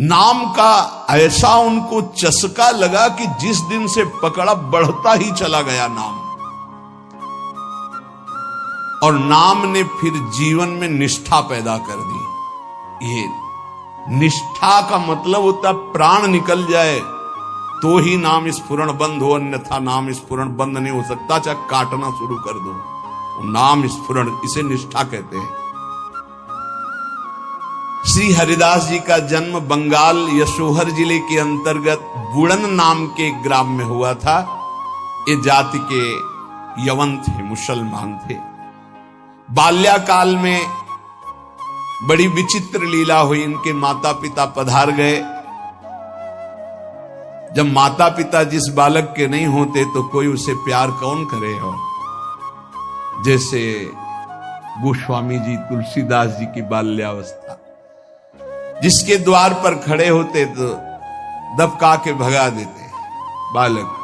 नाम का ऐसा उनको चस्का लगा कि जिस दिन से पकड़ा बढ़ता ही चला गया नाम। और नाम ने फिर जीवन में निष्ठा पैदा कर दी। ये निष्ठा का मतलब होता प्राण निकल जाए तो ही नाम स्फुरण बंद हो, अन्यथा नाम स्फुरण बंद नहीं हो सकता, चाहे काटना शुरू कर दो। नाम स्फुरण, इसे निष्ठा कहते हैं। श्री हरिदास जी का जन्म बंगाल यशोहर जिले के अंतर्गत बुड़न नाम के एक ग्राम में हुआ था। ये जाति के यवन थे, मुसलमान थे। बाल्याकाल में बड़ी विचित्र लीला हुई। इनके माता पिता पधार गए। जब माता पिता जिस बालक के नहीं होते तो कोई उसे प्यार कौन करे हो। जैसे गोस्वामी जी, तुलसीदास जी की बाल्यावस्था, जिसके द्वार पर खड़े होते तो दबका के भगा देते बालक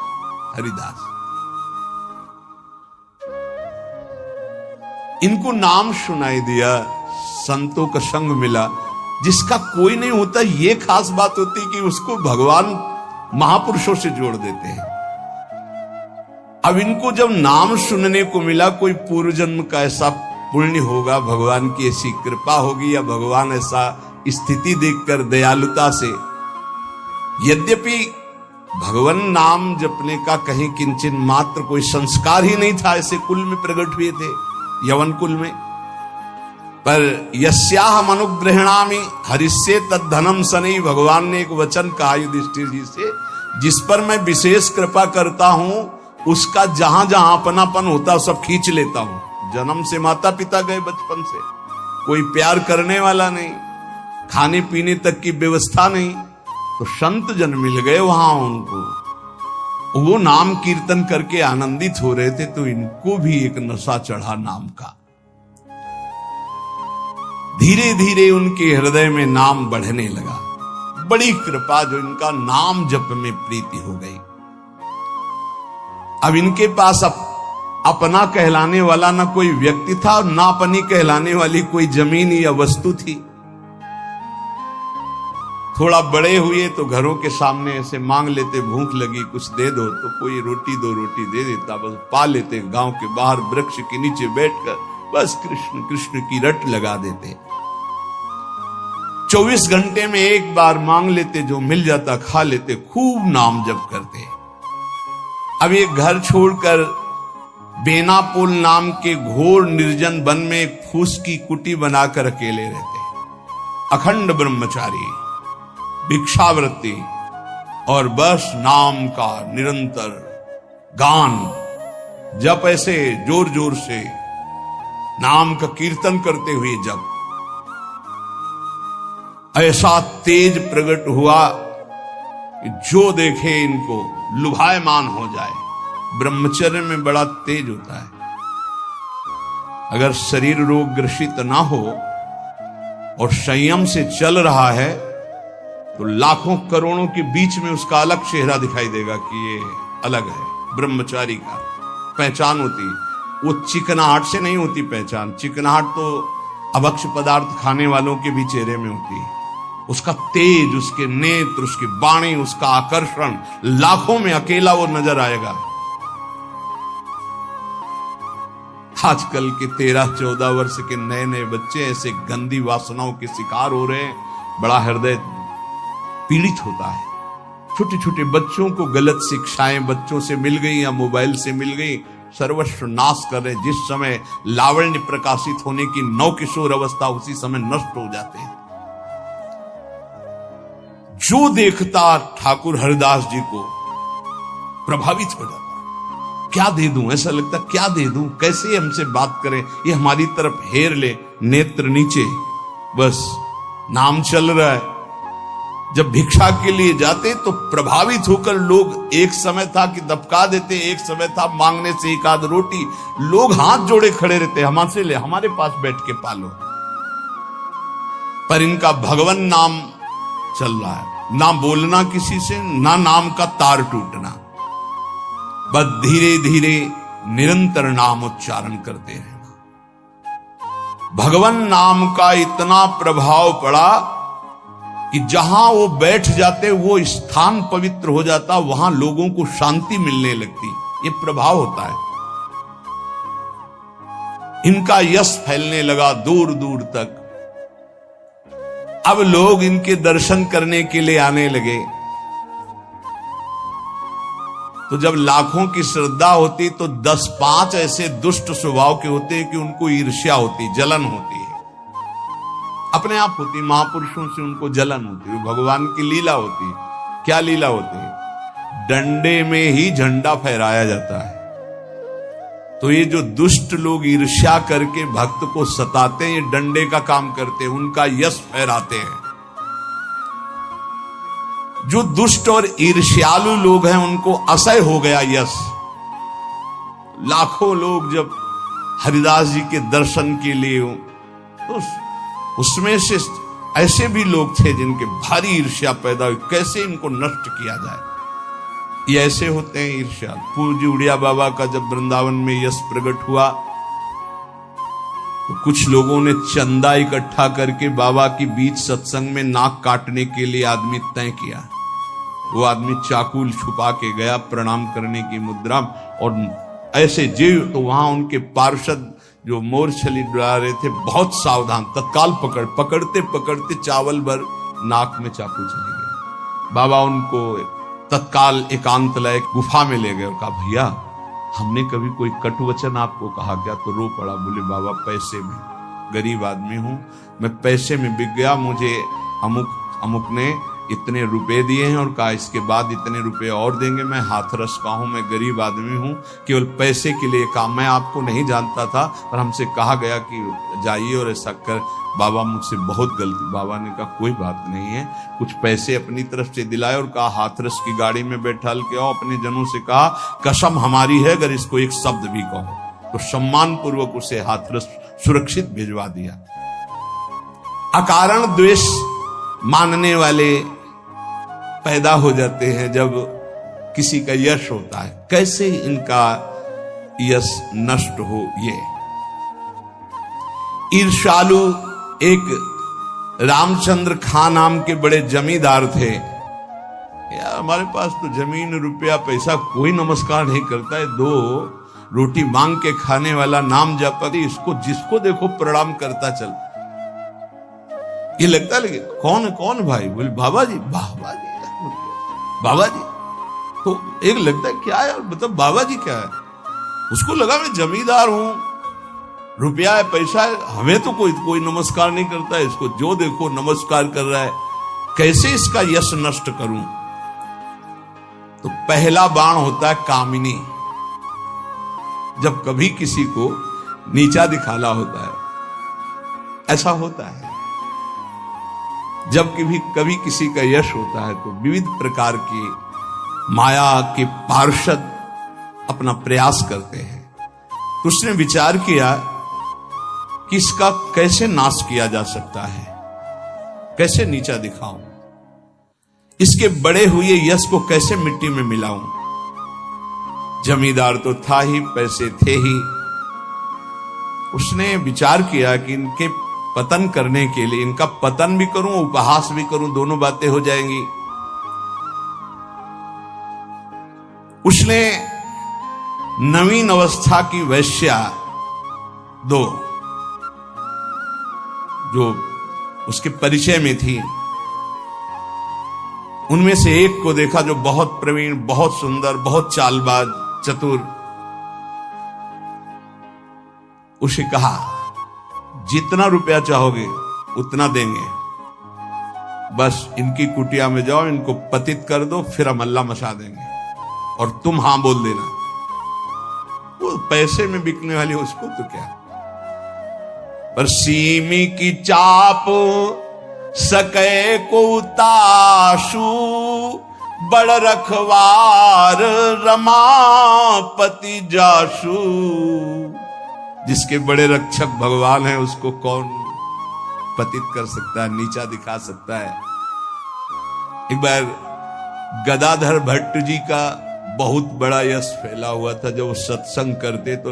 हरिदास। इनको नाम सुनाई दिया, संतों का संग मिला। जिसका कोई नहीं होता ये खास बात होती कि उसको भगवान महापुरुषों से जोड़ देते हैं। अब इनको जब नाम सुनने को मिला, कोई पूर्व जन्म का ऐसा पुण्य होगा, भगवान की ऐसी कृपा होगी, या भगवान ऐसा स्थिति देखकर दयालुता से, यद्यपि भगवान नाम जपने का कहीं किंचन मात्र कोई संस्कार ही नहीं था, ऐसे कुल में प्रकट हुए थे, यवन कुल में। पर यस्याहम अनुग्रहणामि हरिष्ये तद्धनम सनई, भगवान ने एक वचन कहा युधिष्ठिर जी से, जिस पर मैं विशेष कृपा करता हूं उसका जहां जहां अपनापन होता सब खींच लेता हूं। जन्म से माता पिता गए, बचपन से कोई प्यार करने वाला नहीं, खाने पीने तक की व्यवस्था नहीं, तो संत जन मिल गए वहां उनको। वो नाम कीर्तन करके आनंदित हो रहे थे, तो इनको भी एक नशा चढ़ा नाम का। धीरे धीरे उनके हृदय में नाम बढ़ने लगा। बड़ी कृपा जो इनका नाम जप में प्रीति हो गई। अब इनके पास अपना कहलाने वाला ना कोई व्यक्ति था और ना अपनी कहलाने वाली कोई जमीन या वस्तु थी। थोड़ा बड़े हुए तो घरों के सामने ऐसे मांग लेते, भूख लगी कुछ दे दो, तो कोई रोटी दो रोटी दे देता, बस पा लेते। गांव के बाहर वृक्ष के नीचे बैठकर बस कृष्ण कृष्ण की रट लगा देते। 24 घंटे में एक बार मांग लेते, जो मिल जाता खा लेते, खूब नाम जप करते। अब ये घर छोड़कर बेनापोल नाम के घोर निर्जन वन में एक फूस की कुटी बनाकर अकेले रहते। अखंड ब्रह्मचारी, भिक्षावृत्ति और बस नाम का निरंतर गान जप, ऐसे जोर जोर से नाम का कीर्तन करते हुए जप। ऐसा तेज प्रकट हुआ कि जो देखे इनको लुभायमान हो जाए। ब्रह्मचर्य में बड़ा तेज होता है। अगर शरीर रोग ग्रसित ना हो और संयम से चल रहा है तो लाखों करोड़ों के बीच में उसका अलग चेहरा दिखाई देगा कि ये अलग है। ब्रह्मचारी का पहचान होती, वो चिकनाहट से नहीं होती पहचान। चिकनाहट तो अभक्ष पदार्थ खाने वालों के भी चेहरे में होती है। उसका तेज, उसके नेत्र, उसकी वाणी, उसका आकर्षण, लाखों में अकेला वो नजर आएगा। आजकल के 13-14 वर्ष के नए नए बच्चे ऐसे गंदी वासनाओं के शिकार हो रहे हैं, बड़ा हृदय पीड़ित होता है। छोटे छोटे बच्चों को गलत शिक्षाएं बच्चों से मिल गई या मोबाइल से मिल गई, सर्वस्व नाश कर रहे। जिस समय लावण्य प्रकाशित होने की नव किशोर अवस्था, उसी समय नष्ट हो जाते हैं। जो देखता ठाकुर हरिदास जी को प्रभावित हो जाता। क्या दे दूं, ऐसा लगता क्या दे दूं, कैसे हमसे बात करें, ये हमारी तरफ हेर ले, नेत्र नीचे, बस नाम चल रहा है। जब भिक्षा के लिए जाते तो प्रभावित होकर लोग, एक समय था कि दबका देते, एक समय था मांगने से एक आध रोटी, लोग हाथ जोड़े खड़े रहते, हमसे ले, हमारे पास बैठ के पालो। पर इनका भगवान नाम चल रहा है, ना बोलना किसी से, ना नाम का तार टूटना, बस धीरे धीरे निरंतर नाम उच्चारण करते रहना। भगवान नाम का इतना प्रभाव पड़ा कि जहां वो बैठ जाते वो स्थान पवित्र हो जाता, वहां लोगों को शांति मिलने लगती। ये प्रभाव होता है। इनका यश फैलने लगा दूर दूर तक। अब लोग इनके दर्शन करने के लिए आने लगे। तो जब लाखों की श्रद्धा होती तो 10-5 ऐसे दुष्ट स्वभाव के होते हैं कि उनको ईर्ष्या होती, जलन होती है, अपने आप होती। महापुरुषों से उनको जलन होती है। भगवान की लीला होती है। क्या लीला होती है? डंडे में ही झंडा फहराया जाता है। तो ये जो दुष्ट लोग ईर्ष्या करके भक्त को सताते हैं, ये डंडे का काम करते हैं, उनका यश फहराते हैं। जो दुष्ट और ईर्ष्यालु लोग हैं उनको असह्य हो गया यश। लाखों लोग जब हरिदास जी के दर्शन के लिए हो, तो उसमें से ऐसे भी लोग थे जिनके भारी ईर्ष्या पैदा हुई, कैसे इनको नष्ट किया जाए। ये ऐसे होते हैं ईर्ष्या। पूज्य उड़िया बाबा का जब वृंदावन में यश प्रकट हुआ तो कुछ लोगों ने चंदा इकट्ठा करके बाबा की बीच सत्संग में नाक काटने के लिए आदमी तय किया। वो आदमी चाकू छुपा के गया प्रणाम करने की मुद्रा, और ऐसे जीव तो वहां उनके पार्षद जो मोरछली डरा रहे थे बहुत सावधान, तत्काल पकड़ते पकड़ते चावल भर नाक में चाकू चले गए। बाबा उनको तत्काल एकांत लायक गुफा में ले गए और कहा, भैया हमने कभी कोई कटु वचन आपको कहा क्या? तो रो पड़ा। बोले, बाबा पैसे में, गरीब आदमी हूं मैं, पैसे में बिक गया। मुझे अमुक ने इतने रुपए दिए हैं और कहा इसके बाद इतने रुपए और देंगे। मैं हाथरस का हूं, मैं गरीब आदमी हूं, केवल पैसे के लिए काम। मैं आपको नहीं जानता था और हमसे कहा गया कि जाइए और ऐसा कर। बाबा मुझसे बहुत गलती। बाबा ने कहा कोई बात नहीं है, कुछ पैसे अपनी तरफ से दिलाए और कहा हाथरस की गाड़ी में बैठाल के आओ। अपने जनों से कहा कसम हमारी है अगर इसको एक शब्द भी कहो। तो सम्मान पूर्वक उसे हाथरस सुरक्षित भिजवा दिया। अकारण द्वेष मानने वाले पैदा हो जाते हैं जब किसी का यश होता है। कैसे इनका यश नष्ट हो। ये ईर्ष्यालु एक रामचंद्र खां नाम के बड़े जमींदार थे। यार हमारे पास तो जमीन रुपया पैसा कोई नमस्कार नहीं करता है। 2 रोटी मांग के खाने वाला नाम जपती, इसको जिसको देखो प्रणाम करता चल। ये लगता लगे कौन भाई? बोले बाबा जी। बाबा जी बाबा जी। तो एक लगता है क्या है, मतलब बाबा जी क्या है? उसको लगा मैं जमींदार हूं, रुपया है, पैसा है, हमें तो कोई नमस्कार नहीं करता है। इसको जो देखो नमस्कार कर रहा है, कैसे इसका यश नष्ट करूं? तो पहला बाण होता है कामिनी। जब कभी किसी को नीचा दिखाना होता है, ऐसा होता है। जब कभी किसी का यश होता है तो विविध प्रकार की माया के पार्षद अपना प्रयास करते हैं। तो उसने विचार किया कि इसका कैसे नाश किया जा सकता है, कैसे नीचा दिखाऊं, इसके बड़े हुए यश को कैसे मिट्टी में मिलाऊं। जमींदार तो था ही, पैसे थे ही। उसने विचार किया कि इनके पतन करने के लिए, इनका पतन भी करूं, उपहास भी करूं, दोनों बातें हो जाएंगी। उसने नवीन अवस्था की वैश्या 2 जो उसके परिचय में थी, उनमें से एक को देखा जो बहुत प्रवीण, बहुत सुंदर, बहुत चालबाज, चतुर। उसे कहा जितना रुपया चाहोगे उतना देंगे, बस इनकी कुटिया में जाओ, इनको पतित कर दो, फिर हम अल्लाह मचा देंगे और तुम हां बोल देना। वो पैसे में बिकने वाली उसको तो क्या, पर सीमी की चाप सके को ताशु, बड़ रखवार रमापति जाशु। जिसके बड़े रक्षक भगवान है उसको कौन पतित कर सकता है, नीचा दिखा सकता है। एक बार गदाधर भट्ट जी का बहुत बड़ा यश फैला हुआ था। जब वो सत्संग करते तो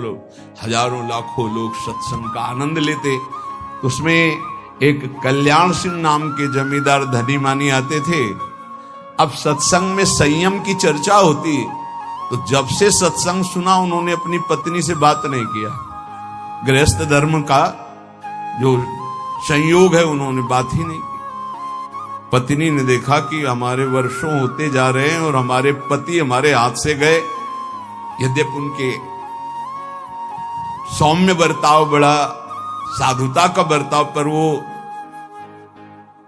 हजारों लाखों लोग सत्संग का आनंद लेते। तो उसमें एक कल्याण सिंह नाम के जमींदार धनी मानी आते थे। अब सत्संग में संयम की चर्चा होती, तो जब से सत्संग सुना उन्होंने अपनी पत्नी से बात नहीं किया। गृहस्थ धर्म का जो संयोग है उन्होंने बात ही नहीं की। पत्नी ने देखा कि हमारे वर्षों होते जा रहे हैं और हमारे पति हमारे हाथ से गए। यद्यपि उनके सौम्य बर्ताव, बड़ा साधुता का बर्ताव, पर वो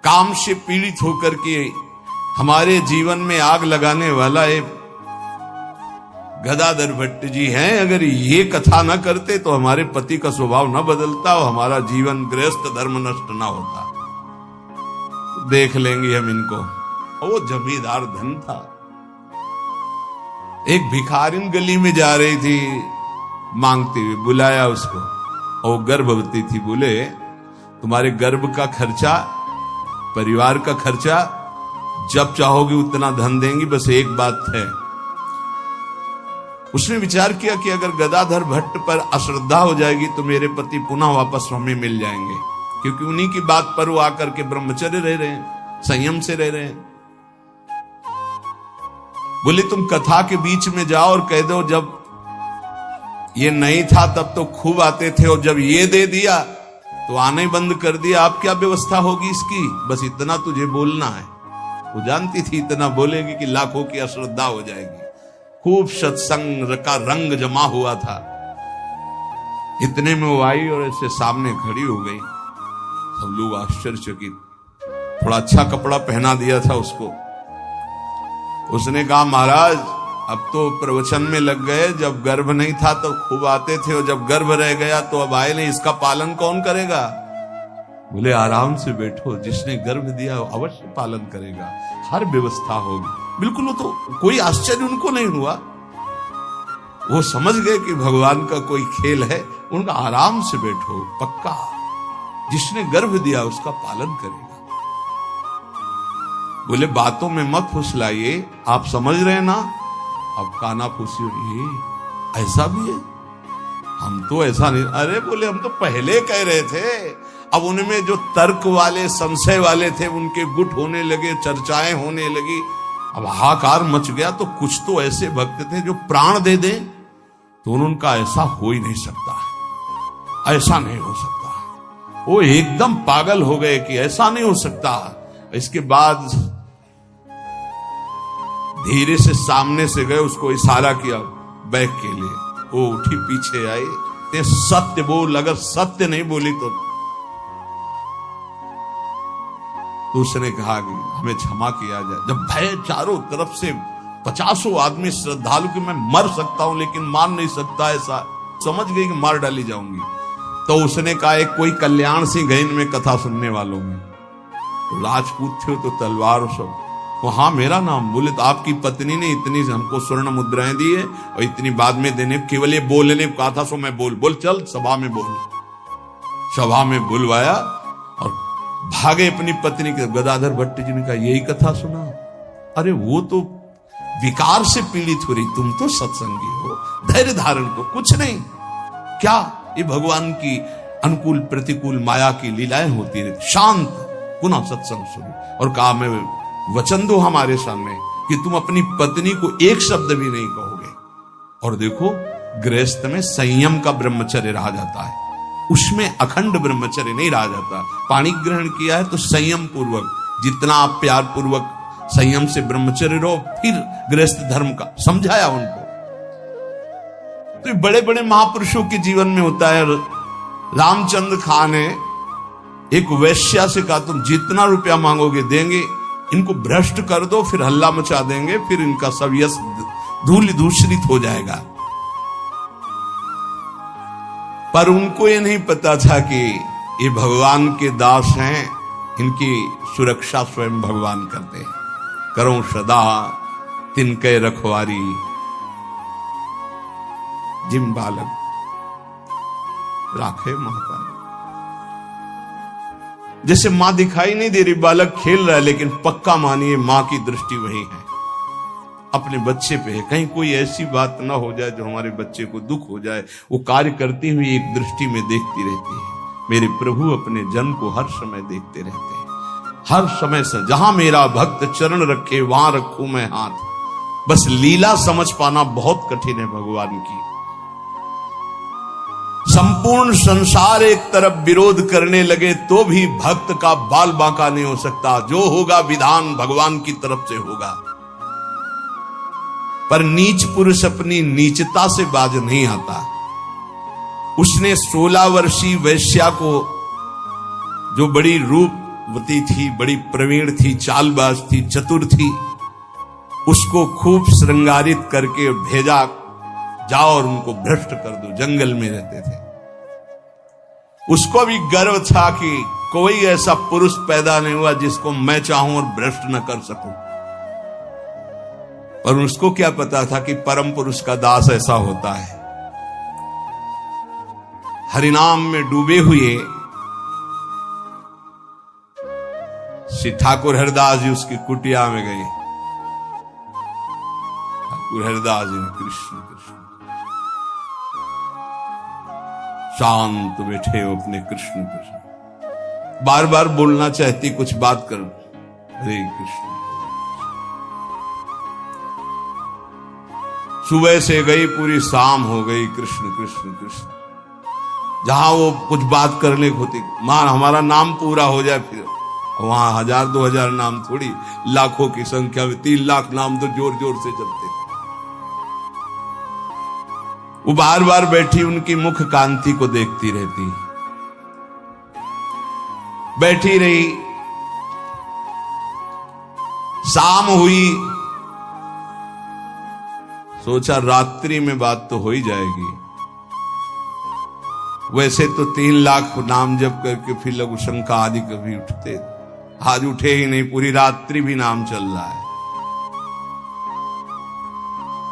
काम से पीड़ित होकर के हमारे जीवन में आग लगाने वाला एक गदाधर भट्ट जी हैं। अगर ये कथा न करते तो हमारे पति का स्वभाव न बदलता और हमारा जीवन गृहस्थ धर्म नष्ट न होता। देख लेंगे हम इनको। वो जमींदार धन था। एक भिखारिन गली में जा रही थी मांगते हुए, बुलाया उसको और गर्भवती थी। बोले तुम्हारे गर्भ का खर्चा, परिवार का खर्चा जब चाहोगे उतना धन देंगी, बस एक बात है। उसने विचार किया कि अगर गदाधर भट्ट पर अश्रद्धा हो जाएगी तो मेरे पति पुनः वापस हमें मिल जाएंगे, क्योंकि उन्हीं की बात पर वो आकर के ब्रह्मचर्य रह रहे हैं, संयम से रह रहे हैं। बोले तुम कथा के बीच में जाओ और कह दो जब ये नहीं था तब तो खूब आते थे और जब ये दे दिया तो आने बंद कर दिया, अब क्या व्यवस्था होगी इसकी, बस इतना तुझे बोलना है। वो जानती थी इतना बोलेगी कि लाखों की अश्रद्धा हो जाएगी। खूब सत्संग का रंग जमा हुआ था। इतने में वो आई और ऐसे सामने खड़ी हो गई। सब लोग आश्चर्यचकित। थोड़ा अच्छा कपड़ा पहना दिया था उसको। उसने कहा महाराज अब तो प्रवचन में लग गए, जब गर्भ नहीं था तो खूब आते थे और जब गर्भ रह गया तो अब आए नहीं, इसका पालन कौन करेगा? बोले आराम से बैठो, जिसने गर्भ दिया अवश्य पालन करेगा, हर व्यवस्था होगी। बिल्कुल, वो तो कोई आश्चर्य उनको नहीं हुआ। वो समझ गए कि भगवान का कोई खेल है। उनका आराम से बैठो, पक्का जिसने गर्भ दिया उसका पालन करेगा। बोले बातों में मत फुसलाइए, आप समझ रहे ना। अब काना फूसी हो रही, ऐसा भी है, हम तो ऐसा नहीं। अरे बोले हम तो पहले कह रहे थे। अब उनमें जो तर्क वाले, संशय वाले थे उनके गुट होने लगे, चर्चाएं होने लगी। अब हाहाकार मच गया। तो कुछ तो ऐसे भक्त थे जो प्राण दे दें तो उनका ऐसा हो ही नहीं सकता, ऐसा नहीं हो सकता। वो एकदम पागल हो गए कि ऐसा नहीं हो सकता। इसके बाद धीरे से सामने से गए, उसको इशारा किया बैग के लिए। वो उठी, पीछे आई। ते सत्य बोल, अगर सत्य नहीं बोली तो उसने कहा कि हमें क्षमा किया जाए। जब भय चारों तरफ से 50 आदमी श्रद्धालु कि मैं मर सकता हूं लेकिन मार नहीं सकता, ऐसा समझ गई कि मार डाली जाऊंगी। तो उसने कहा एक कोई कल्याण सिंह गए इनमें कथा सुनने वालों में, तो राजपूत थे तो तलवार सब। तो हाँ मेरा नाम। बोले तो आपकी पत्नी ने इतनी हमको स्वर्ण मुद्राएं दी है और इतनी बाद में देने, केवल ये बोलने को कहा था, सो मैं बोल चल सभा में बोल। सभा में बुलवाया और भागे अपनी पत्नी के। गदाधर भट्ट जी ने कहा यही कथा सुना? अरे वो तो विकार से पीड़ित हो रही, तुम तो सत्संगी हो, धैर्य धारण को कुछ नहीं। क्या ये भगवान की अनुकूल प्रतिकूल माया की लीलाएं होती रहती। शांत, पुनः सत्संग शुरू। और कहा मैं वचन दो हमारे सामने कि तुम अपनी पत्नी को एक शब्द भी नहीं कहोगे। और देखो गृहस्थ में संयम का ब्रह्मचर्य रहा जाता है, उसमें अखंड ब्रह्मचर्य नहीं रहा जाता। पानी ग्रहण किया है तो संयम पूर्वक, जितना आप प्यार पूर्वक संयम से ब्रह्मचर्य रहो, फिर गृहस्थ धर्म का समझाया उनको। तो बड़े बड़े महापुरुषों के जीवन में होता है। रामचंद्र खान ने एक वैश्या से कहा तुम जितना रुपया मांगोगे देंगे, इनको भ्रष्ट कर दो, फिर हल्ला मचा देंगे, फिर इनका सब यश धूल दूषित हो जाएगा। पर उनको ये नहीं पता था कि ये भगवान के दास हैं, इनकी सुरक्षा स्वयं भगवान करते हैं। करो सदा तिनके रखवारी, जिम बालक राखे महाकाल। जैसे मां दिखाई नहीं दे रही, बालक खेल रहा है, लेकिन पक्का मानिए मां की दृष्टि वही है, अपने बच्चे पे है। कहीं कोई ऐसी बात ना हो जाए जो हमारे बच्चे को दुख हो जाए। वो कार्य करती हुई एक दृष्टि में देखती रहती है। मेरे प्रभु अपने जन को हर समय देखते रहते हैं, हर समय से। जहां मेरा भक्त चरण रखे वहां रखूं मैं हाथ। बस लीला समझ पाना बहुत कठिन है भगवान की। संपूर्ण संसार एक तरफ विरोध करने लगे तो भी भक्त का बाल बांका नहीं हो सकता। जो होगा विधान भगवान की तरफ से होगा। पर नीच पुरुष अपनी नीचता से बाज नहीं आता। उसने 16 वर्षीय वैश्या को, जो बड़ी रूपवती थी, बड़ी प्रवीण थी, चालबाज थी, चतुर थी, उसको खूब श्रृंगारित करके भेजा, जाओ और उनको भ्रष्ट कर दो। जंगल में रहते थे। उसको भी गर्व था कि कोई ऐसा पुरुष पैदा नहीं हुआ जिसको मैं चाहूं और भ्रष्ट न कर सकूं। पर उसको क्या पता था कि परम पुरुष का दास ऐसा होता है। हरिनाम में डूबे हुए श्री ठाकुर हरिदास जी उसकी कुटिया में गए। ठाकुर हरिदास जी ने कृष्ण कृष्ण शांत बैठे हो अपने कृष्ण कृष्ण, बार बार बोलना चाहती कुछ बात कर, हरे कृष्ण। सुबह से गई, पूरी शाम हो गई, कृष्ण कृष्ण कृष्ण। जहां वो कुछ बात करने को होती, मां हमारा नाम पूरा हो जाए, फिर वहां 1000-2000 नाम थोड़ी, लाखों की संख्या में 3 लाख नाम तो जोर जोर से जपते थे। वो बार बार बैठी उनकी मुख कांति को देखती रहती, बैठी रही। शाम हुई, सोचा रात्रि में बात तो हो ही जाएगी। वैसे तो 3 लाख नाम जप करके फिर लघु शंका आदि कभी उठते, आज उठे ही नहीं, पूरी रात्रि भी नाम चल रहा है।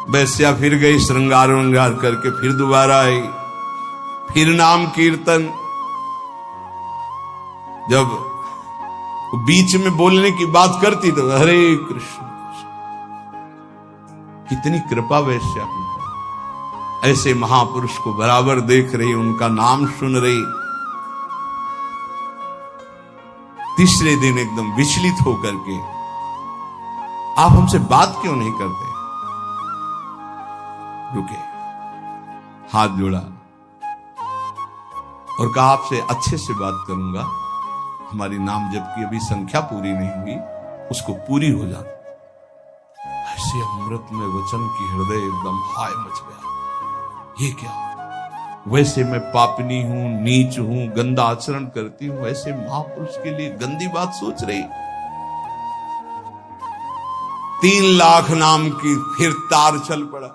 वैश्या फिर गई, श्रृंगार वंगार करके फिर दोबारा आई, फिर नाम कीर्तन। जब बीच में बोलने की बात करती तो हरे कृष्ण। कितनी कृपा वैश्या की, ऐसे महापुरुष को बराबर देख रही, उनका नाम सुन रही। तीसरे दिन एकदम विचलित होकर के, आप हमसे बात क्यों नहीं करते? रुके, हाथ जोड़ा और कहा आपसे अच्छे से बात करूंगा। हमारी नाम जप की अभी संख्या पूरी नहीं हुई, उसको पूरी हो जाए। ऐसे अमृत में वचन की हृदय एकदम हाय मच गया। ये क्या? वैसे मैं पापनी हूं, नीच हूं, गंदा आचरण करती हूं, वैसे महापुरुष के लिए गंदी बात सोच रही। 3 लाख नाम की फिर तार चल पड़ा।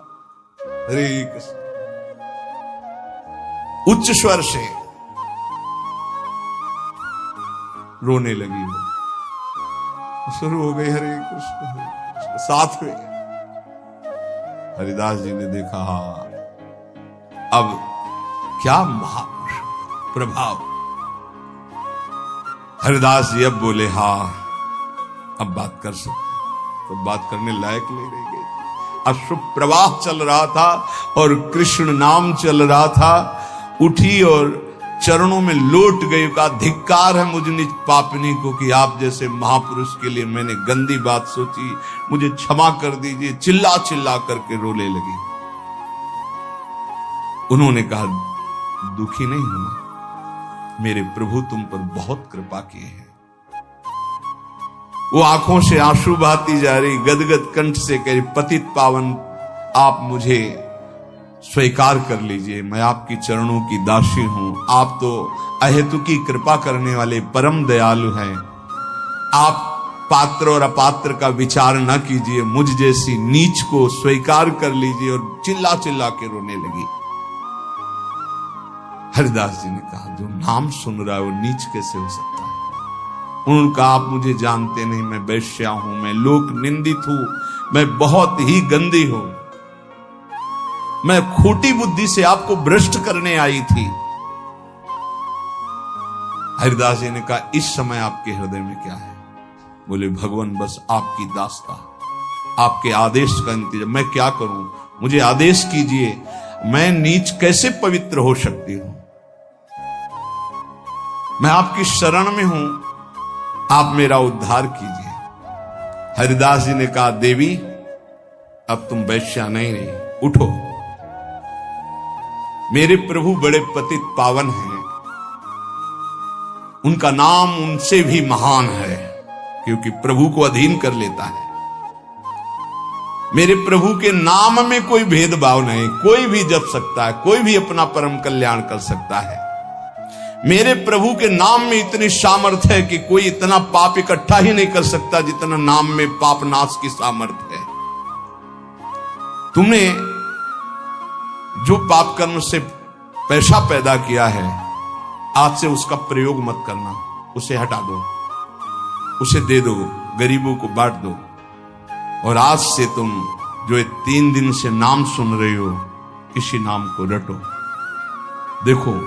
हरे कृष्ण, उच्च स्वर से रोने लगी, शुरू हो गई हरे कृष्ण हरे कृष्ण। साथ में हरिदास जी ने देखा, अब क्या महापुरुष प्रभाव। हरिदास जी अब बोले, अब बात कर सकते। तो बात करने लायक नहीं रह गई। अश्रु प्रवाह चल रहा था और कृष्ण नाम चल रहा था। उठी और चरणों में लौट गई, का धिक्कार है मुझ निज पापनी को कि आप जैसे महापुरुष के लिए मैंने गंदी बात सोची, मुझे क्षमा कर दीजिए। चिल्ला चिल्ला करके रोने लगी। उन्होंने कहा, दुखी नहीं होना, मेरे प्रभु तुम पर बहुत कृपा किए हैं। वो आंखों से आंसू बहाती जा रही, गदगद कंठ से कह रही, पतित पावन आप मुझे स्वीकार कर लीजिए, मैं आपकी चरणों की दासी हूं। आप तो अहेतु की कृपा करने वाले परम दयालु हैं। आप पात्र और अपात्र का विचार न कीजिए, मुझ जैसी नीच को स्वीकार कर लीजिए। और चिल्ला चिल्ला के रोने लगी। हरिदास जी ने कहा, जो नाम सुन रहा है वो नीच कैसे हो सकता है? उन्होंने कहा, आप मुझे जानते नहीं, मैं वैश्या हूं, मैं लोक निंदित हूं, मैं बहुत ही गंदी हूं, मैं खोटी बुद्धि से आपको भ्रष्ट करने आई थी। हरिदास जी ने कहा, इस समय आपके हृदय में क्या है? बोले, भगवान बस आपकी दास्ता, आपके आदेश का इंतजार। मैं क्या करूं, मुझे आदेश कीजिए। मैं नीच कैसे पवित्र हो सकती हूं? मैं आपकी शरण में हूं, आप मेरा उद्धार कीजिए। हरिदास जी ने कहा, देवी अब तुम वैश्या नहीं रही, उठो। मेरे प्रभु बड़े पतित पावन हैं, उनका नाम उनसे भी महान है, क्योंकि प्रभु को अधीन कर लेता है। मेरे प्रभु के नाम में कोई भेदभाव नहीं, कोई भी जप सकता है, कोई भी अपना परम कल्याण कर सकता है। मेरे प्रभु के नाम में इतनी सामर्थ्य है कि कोई इतना पाप इकट्ठा ही नहीं कर सकता जितना नाम में पाप नाश की सामर्थ्य है। तुमने जो पाप कर्म से पैसा पैदा किया है, आज से उसका प्रयोग मत करना, उसे हटा दो, उसे दे दो, गरीबों को बांट दो। और आज से तुम जो ये 3 दिन से नाम सुन रहे हो, इसी नाम को रटो। देखो,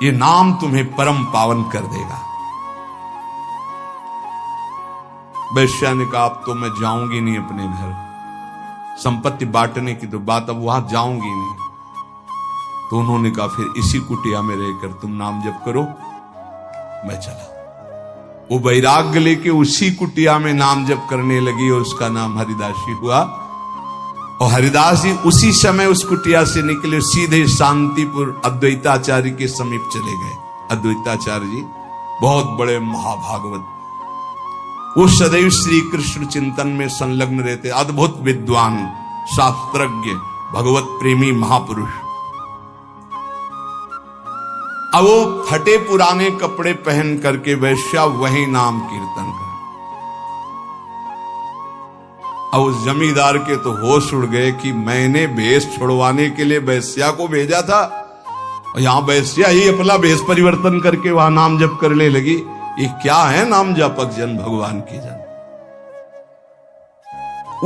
ये नाम तुम्हें परम पावन कर देगा। वैश्या ने कहा, अब तो मैं जाऊंगी नहीं अपने घर, संपत्ति बांटने की तो बात, अब वहां जाऊंगी नहीं। तो उन्होंने कहा, फिर इसी कुटिया में रहकर तुम नाम जप करो, मैं चला। वो वैराग्य लेके उसी कुटिया में नाम जप करने लगी और उसका नाम हरिदासी हुआ। और हरिदास जी उसी समय उस कुटिया से निकले, सीधे शांतिपुर अद्वैताचार्य के समीप चले गए। अद्वैताचार्य जी बहुत बड़े महाभागवत, वो सदैव श्री कृष्ण चिंतन में संलग्न रहते, अद्भुत विद्वान, शास्त्रज्ञ, भगवत प्रेमी महापुरुष। अब वो फटे पुराने कपड़े पहन करके वैश्या वही नाम कीर्तन कर। अब उस जमींदार के तो होश उड़ गए कि मैंने भेष छुड़वाने के लिए वैश्या को भेजा था, और यहां वैश्या ही अपना भेष परिवर्तन करके वहां नाम जप करने लगी। ये क्या है नाम जपक जन भगवान की जन।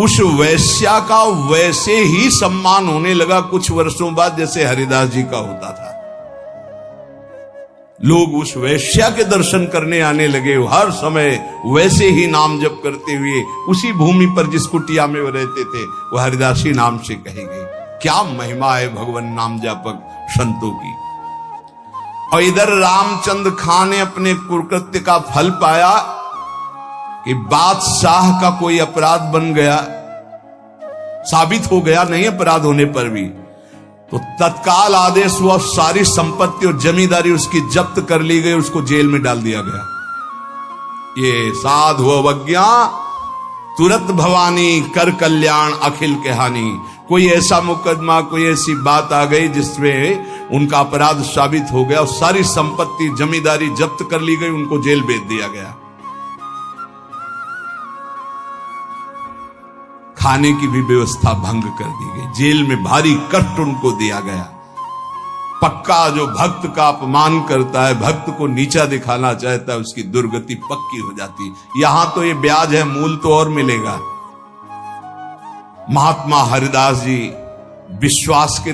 उस वैश्या का वैसे ही सम्मान होने लगा कुछ वर्षों बाद जैसे हरिदास जी का होता था। लोग उस वैश्या के दर्शन करने आने लगे, हर समय वैसे ही नाम जप करते हुए उसी भूमि पर जिस कुटिया में वो रहते थे, वो हरिदासी नाम से कही गई। क्या महिमा है भगवान नाम जापक संतों की। और इधर रामचंद्र खां ने अपने कुकृत्य का फल पाया कि बादशाह का कोई अपराध बन गया, साबित हो गया नहीं अपराध होने पर भी, तो तत्काल आदेश हुआ, सारी संपत्ति और जमींदारी उसकी जब्त कर ली गई, उसको जेल में डाल दिया गया। ये साधु अवज्ञा तुरंत भवानी, कर कल्याण अखिल के हानि। कोई ऐसा मुकदमा, कोई ऐसी बात आ गई जिसमें उनका अपराध साबित हो गया और सारी संपत्ति जमींदारी जब्त कर ली गई, उनको जेल भेज दिया गया। खाने की भी व्यवस्था भंग कर दी गई, जेल में भारी कष्ट उनको दिया गया। पक्का जो भक्त का अपमान करता है, भक्त को नीचा दिखाना चाहता है, उसकी दुर्गति पक्की हो जाती। यहां तो ये ब्याज है, मूल तो और मिलेगा। महात्मा हरिदास जी विश्वास के